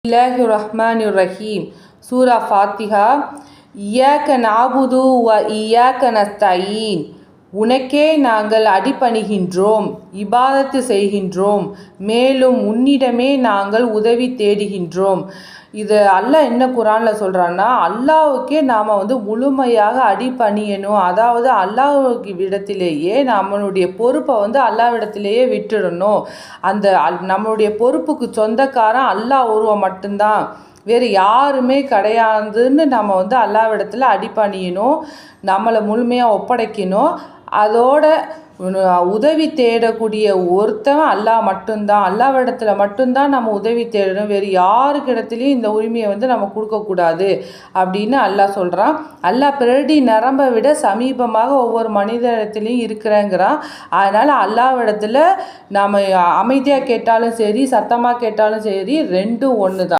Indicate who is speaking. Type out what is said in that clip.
Speaker 1: பிஸ்மில்லாஹிர்ரஹ்மானிர்ரஹீம். சூரா ஃபாத்திஹா. இய்யாக நஅபுது வ இய்யாக நஸ்தஈன். உனக்கே நாங்கள் அடிபணிகின்றோம், இபாதத்து செய்கின்றோம், மேலும் உன்னிடமே நாங்கள் உதவி தேடுகின்றோம். இது அல்லாஹ் என்ன குரானில் சொல்கிறான்னா, அல்லாஹ்வுக்கே நாம் முழுமையாக அடிபணியணும். அதாவது அல்லாஹ்வுக்கு விடத்திலேயே நம்மளுடைய பொறுப்பை அல்லாஹ்விடத்திலேயே விட்டுடணும். அந்த நம்மளுடைய பொறுப்புக்கு சொந்தக்காரன் அல்லாஹ் ஒருவன் மட்டும்தான், வேறு யாருமே கிடையாதுன்னு நம்ம அல்லாஹ்விடத்தில் அடிபணியணும், நம்மளை முழுமையாக ஒப்படைக்கணும். அதோட உதவி தேடக்கூடிய ஒருத்தன் அல்லாஹ் மட்டும்தான். அல்லாஹ்விடத்தில் மட்டும்தான் நம்ம உதவி தேடணும், வேறு யாருக்கிடத்துலையும் இந்த உரிமையை நம்ம கொடுக்கக்கூடாது அப்படின்னு அல்லாஹ் சொல்கிறான். அல்லாஹ் பிறடி நரம்பை விட சமீபமாக ஒவ்வொரு மனிதனிடத்துலையும் இருக்கிறேங்கிறான். அதனால் அல்லாஹ்விடத்தில் நாம் அமைதியாக கேட்டாலும் சரி, சத்தமாக கேட்டாலும் சரி, ரெண்டும் ஒன்று தான்.